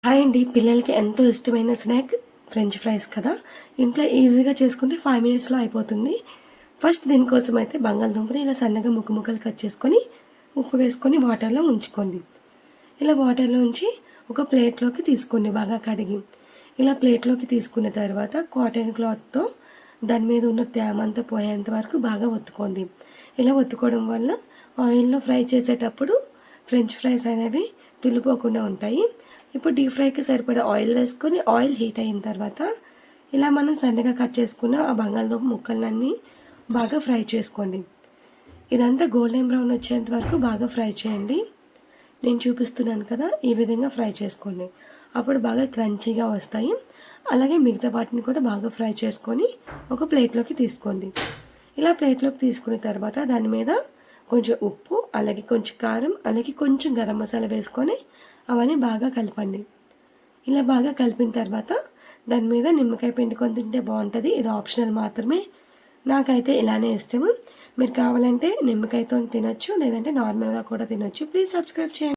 Hi అండి. పిల్లలకి ఎంతో ఇష్టమైన స్నాక్ ఫ్రెంచ్ ఫ్రైస్ కదా. ఇంట్లో ఈజీగా చేసుకుంటే 5 మినిట్స్లో అయిపోతుంది. ఫస్ట్ దీనికోసం అయితే బంగాళదుంపని ఇలా సన్నగా ముక్కలు కట్ చేసుకొని ఉప్పు వేసుకొని వాటర్లో ఉంచుకోండి. ఇలా వాటర్లో ఉంచి ఒక ప్లేట్లోకి తీసుకోండి బాగా కడిగి. ఇలా ప్లేట్లోకి తీసుకున్న తర్వాత కాటన్ క్లాత్తో దాని మీద ఉన్న తేమ అంతా పోయేంత వరకు బాగా ఒత్తుకోండి. ఇలా ఒత్తుకోవడం వల్ల ఆయిల్లో ఫ్రై చేసేటప్పుడు ఫ్రెంచ్ ఫ్రైస్ అనేవి తుల్లిపోకుండా ఉంటాయి. ఇప్పుడు డీప్ ఫ్రైకి సరిపడా ఆయిల్ వేసుకొని ఆయిల్ హీట్ అయిన తర్వాత ఇలా మనం సన్నగా కట్ చేసుకున్న ఆ బంగాళదుంప ముక్కలన్నీ బాగా ఫ్రై చేసుకోండి. ఇదంతా గోల్డెన్ బ్రౌన్ వచ్చేంత వరకు బాగా ఫ్రై చేయండి. నేను చూపిస్తున్నాను కదా, ఈ విధంగా ఫ్రై చేసుకోండి. అప్పుడు బాగా క్రంచీగా వస్తాయి. అలాగే మిగతా వాటిని కూడా బాగా ఫ్రై చేసుకొని ఒక ప్లేట్లోకి తీసుకోండి. ఇలా ప్లేట్లోకి తీసుకున్న తర్వాత దాని మీద కొంచెం ఉప్పు, అలాగే కొంచెం కారం, అలాగే కొంచెం గరం మసాలా వేసుకొని అవన్నీ బాగా కలపండి. ఇలా బాగా కలిపిన తర్వాత దాని మీద నిమ్మకాయ పిండుకొని తింటే బాగుంటుంది. ఇది ఆప్షనల్ మాత్రమే. నాకైతే ఇలానే ఇష్టము. మీరు కావాలంటే నిమ్మకాయతో తినొచ్చు, లేదంటే నార్మల్గా కూడా తినొచ్చు. ప్లీజ్ సబ్స్క్రైబ్ చేయండి.